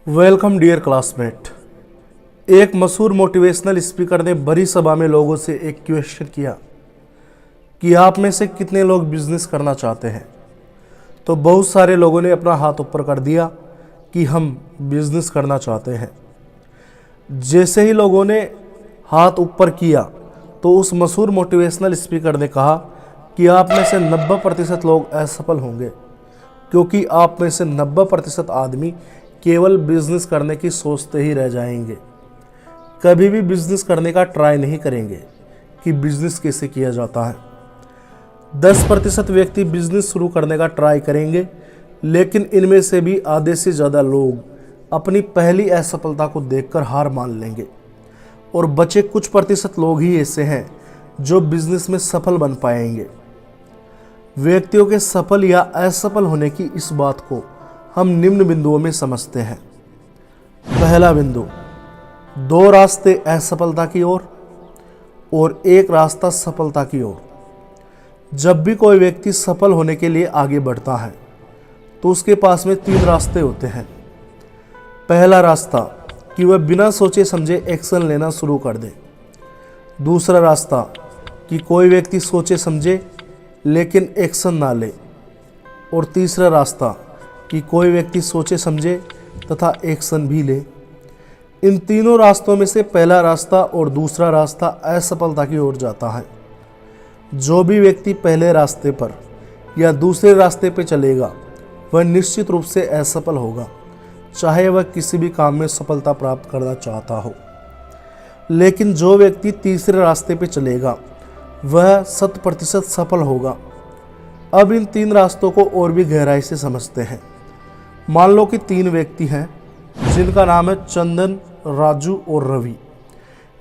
Welcome dear classmate. एक मशहूर motivational speaker ने बड़ी सभा में लोगों से एक क्वेश्चन किया कि आप में से कितने लोग बिजनेस करना चाहते हैं। तो बहुत सारे लोगों ने अपना हाथ ऊपर कर दिया कि हम बिजनेस करना चाहते हैं। जैसे ही लोगों ने हाथ ऊपर किया तो उस मशहूर मोटिवेशनल स्पीकर ने कहा कि आप में से 90% लोग असफल होंगे, क्योंकि आप में से 90% आदमी केवल बिजनेस करने की सोचते ही रह जाएंगे। कभी भी बिजनेस करने का ट्राई नहीं करेंगे कि बिजनेस कैसे किया जाता है। 10% व्यक्ति बिजनेस शुरू करने का ट्राई करेंगे, लेकिन इनमें से भी आधे से ज़्यादा लोग अपनी पहली असफलता को देखकर हार मान लेंगे और बचे कुछ प्रतिशत लोग ही ऐसे हैं जो बिजनेस में सफल बन पाएंगे। व्यक्तियों के सफल या असफल होने की इस बात को हम निम्न बिंदुओं में समझते हैं। पहला बिंदु, 2 रास्ते असफलता की ओर और एक रास्ता सफलता की ओर। जब भी कोई व्यक्ति सफल होने के लिए आगे बढ़ता है तो उसके पास में 3 रास्ते होते हैं। पहला रास्ता कि वह बिना सोचे समझे एक्शन लेना शुरू कर दे। दूसरा रास्ता कि कोई व्यक्ति सोचे समझे लेकिन एक्शन ना ले। और तीसरा रास्ता कि कोई व्यक्ति सोचे समझे तथा एक्शन भी ले। इन तीनों रास्तों में से पहला रास्ता और दूसरा रास्ता असफलता की ओर जाता है। जो भी व्यक्ति पहले रास्ते पर या दूसरे रास्ते पर चलेगा वह निश्चित रूप से असफल होगा, चाहे वह किसी भी काम में सफलता प्राप्त करना चाहता हो। लेकिन जो व्यक्ति तीसरे रास्ते पर चलेगा वह 100% सफल होगा। अब इन 3 रास्तों को और भी गहराई से समझते हैं। मान लो कि 3 व्यक्ति हैं जिनका नाम है चंदन, राजू और रवि।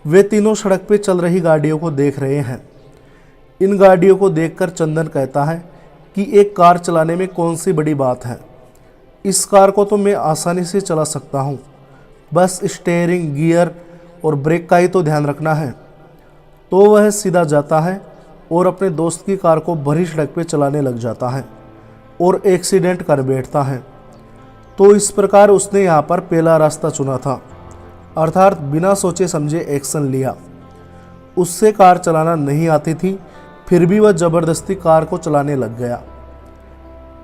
वे तीनों सड़क पे चल रही गाड़ियों को देख रहे हैं। इन गाड़ियों को देखकर चंदन कहता है कि एक कार चलाने में कौन सी बड़ी बात है, इस कार को तो मैं आसानी से चला सकता हूँ, बस स्टीयरिंग, गियर और ब्रेक का ही तो ध्यान रखना है। तो वह सीधा जाता है और अपने दोस्त की कार को भरी सड़क पे चलाने लग जाता है और एक्सीडेंट कर बैठता है। तो इस प्रकार उसने यहाँ पर पहला रास्ता चुना था, अर्थात बिना सोचे समझे एक्शन लिया। उससे कार चलाना नहीं आती थी, फिर भी वह ज़बरदस्ती कार को चलाने लग गया।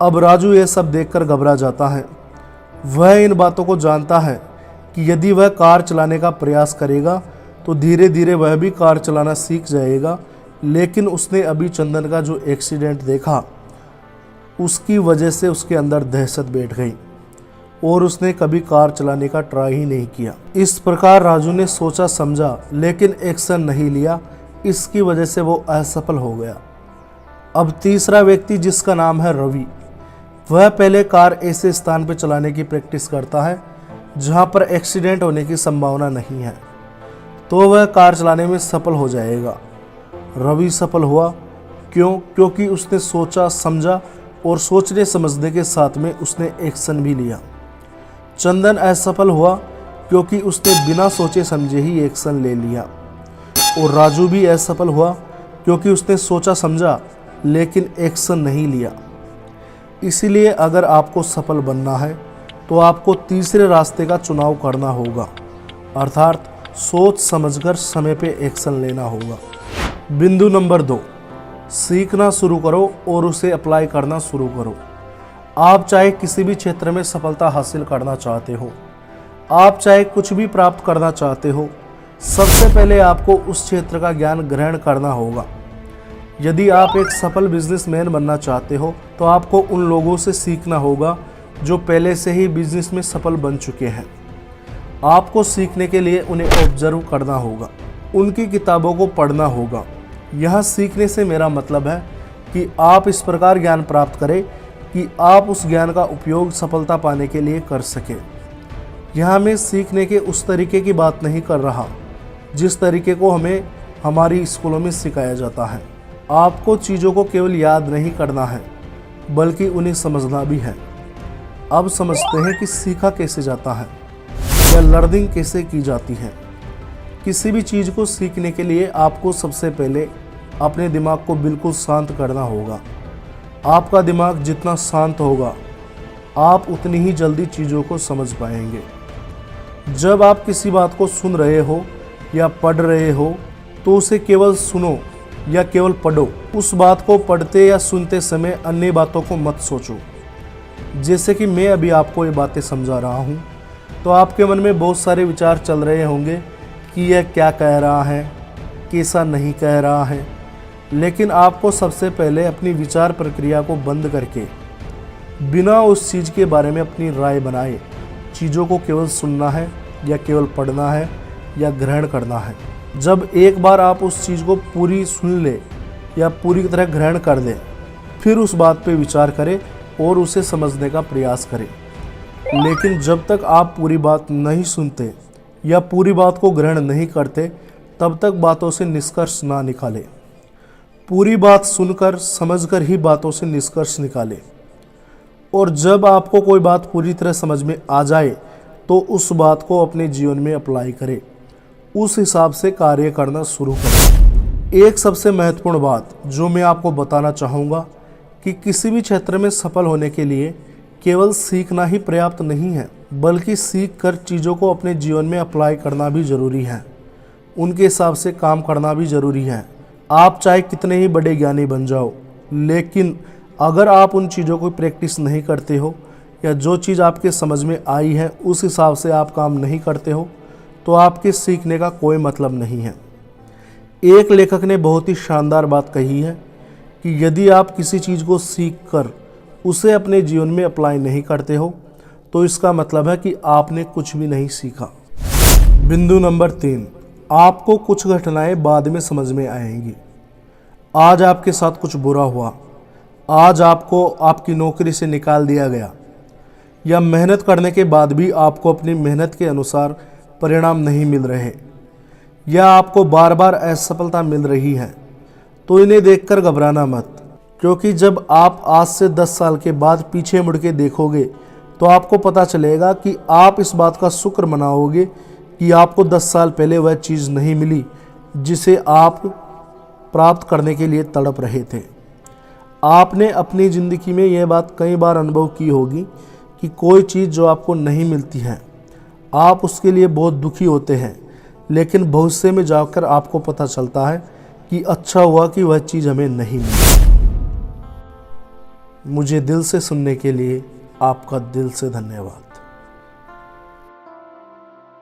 अब राजू ये सब देखकर घबरा जाता है। वह इन बातों को जानता है कि यदि वह कार चलाने का प्रयास करेगा तो धीरे धीरे वह भी कार चलाना सीख जाएगा। लेकिन उसने अभी चंदन का जो एक्सीडेंट देखा उसकी वजह से उसके अंदर दहशत बैठ गई और उसने कभी कार चलाने का ट्राई ही नहीं किया। इस प्रकार राजू ने सोचा समझा लेकिन एक्शन नहीं लिया, इसकी वजह से वो असफल हो गया। अब तीसरा व्यक्ति जिसका नाम है रवि, वह पहले कार ऐसे स्थान पर चलाने की प्रैक्टिस करता है जहां पर एक्सीडेंट होने की संभावना नहीं है, तो वह कार चलाने में सफल हो जाएगा। रवि सफल हुआ क्योंकि उसने सोचा समझा और सोचने समझने के साथ में उसने एक्शन भी लिया। चंदन असफल हुआ क्योंकि उसने बिना सोचे समझे ही एक्शन ले लिया। और राजू भी असफल हुआ क्योंकि उसने सोचा समझा लेकिन एक्शन नहीं लिया। इसीलिए अगर आपको सफल बनना है तो आपको तीसरे रास्ते का चुनाव करना होगा, अर्थात सोच समझकर समय पे एक्शन लेना होगा। बिंदु नंबर 2, सीखना शुरू करो और उसे अप्लाई करना शुरू करो। आप चाहे किसी भी क्षेत्र में सफलता हासिल करना चाहते हो, आप चाहे कुछ भी प्राप्त करना चाहते हो, सबसे पहले आपको उस क्षेत्र का ज्ञान ग्रहण करना होगा। यदि आप एक सफल बिजनेसमैन बनना चाहते हो तो आपको उन लोगों से सीखना होगा जो पहले से ही बिजनेस में सफल बन चुके हैं। आपको सीखने के लिए उन्हें ऑब्जर्व करना होगा, उनकी किताबों को पढ़ना होगा। यह सीखने से मेरा मतलब है कि आप इस प्रकार ज्ञान प्राप्त करें कि आप उस ज्ञान का उपयोग सफलता पाने के लिए कर सकें। यहाँ मैं सीखने के उस तरीके की बात नहीं कर रहा जिस तरीके को हमें हमारी स्कूलों में सिखाया जाता है। आपको चीज़ों को केवल याद नहीं करना है बल्कि उन्हें समझना भी है। अब समझते हैं कि सीखा कैसे जाता है या लर्निंग कैसे की जाती है। किसी भी चीज़ को सीखने के लिए आपको सबसे पहले अपने दिमाग को बिल्कुल शांत करना होगा। आपका दिमाग जितना शांत होगा आप उतनी ही जल्दी चीज़ों को समझ पाएंगे। जब आप किसी बात को सुन रहे हो या पढ़ रहे हो तो उसे केवल सुनो या केवल पढ़ो। उस बात को पढ़ते या सुनते समय अन्य बातों को मत सोचो। जैसे कि मैं अभी आपको ये बातें समझा रहा हूँ तो आपके मन में बहुत सारे विचार चल रहे होंगे कि यह क्या कह रहा है, कैसा नहीं कह रहा है। लेकिन आपको सबसे पहले अपनी विचार प्रक्रिया को बंद करके बिना उस चीज़ के बारे में अपनी राय बनाए चीज़ों को केवल सुनना है या केवल पढ़ना है या ग्रहण करना है। जब एक बार आप उस चीज़ को पूरी सुन ले या पूरी तरह ग्रहण कर दें, फिर उस बात पे विचार करें और उसे समझने का प्रयास करें। लेकिन जब तक आप पूरी बात नहीं सुनते या पूरी बात को ग्रहण नहीं करते, तब तक बातों से निष्कर्ष ना निकालें। पूरी बात सुनकर समझकर ही बातों से निष्कर्ष निकालें। और जब आपको कोई बात पूरी तरह समझ में आ जाए तो उस बात को अपने जीवन में अप्लाई करें, उस हिसाब से कार्य करना शुरू करें। एक सबसे महत्वपूर्ण बात जो मैं आपको बताना चाहूँगा कि किसी भी क्षेत्र में सफल होने के लिए केवल सीखना ही पर्याप्त नहीं है, बल्कि सीख कर चीज़ों को अपने जीवन में अप्लाई करना भी ज़रूरी है। उनके हिसाब से काम करना भी ज़रूरी है। आप चाहे कितने ही बड़े ज्ञानी बन जाओ, लेकिन अगर आप उन चीज़ों को प्रैक्टिस नहीं करते हो या जो चीज़ आपके समझ में आई है उस हिसाब से आप काम नहीं करते हो तो आपके सीखने का कोई मतलब नहीं है। एक लेखक ने बहुत ही शानदार बात कही है कि यदि आप किसी चीज़ को सीख कर उसे अपने जीवन में अप्लाई नहीं करते हो तो इसका मतलब है कि आपने कुछ भी नहीं सीखा। बिंदु नंबर 3, आपको कुछ घटनाएं बाद में समझ में आएंगी। आज आपके साथ कुछ बुरा हुआ, आज आपको आपकी नौकरी से निकाल दिया गया, या मेहनत करने के बाद भी आपको अपनी मेहनत के अनुसार परिणाम नहीं मिल रहे, या आपको बार बार असफलता मिल रही है, तो इन्हें देखकर घबराना मत। क्योंकि जब आप आज से 10 साल के बाद पीछे मुड़ के देखोगे तो आपको पता चलेगा कि आप इस बात का शुक्र मनाओगे कि आपको 10 साल पहले वह चीज़ नहीं मिली जिसे आप प्राप्त करने के लिए तड़प रहे थे। आपने अपनी ज़िंदगी में यह बात कई बार अनुभव की होगी कि कोई चीज़ जो आपको नहीं मिलती है आप उसके लिए बहुत दुखी होते हैं, लेकिन भविष्य में जाकर आपको पता चलता है कि अच्छा हुआ कि वह चीज़ हमें नहीं मिली। मुझे दिल से सुनने के लिए आपका दिल से धन्यवाद।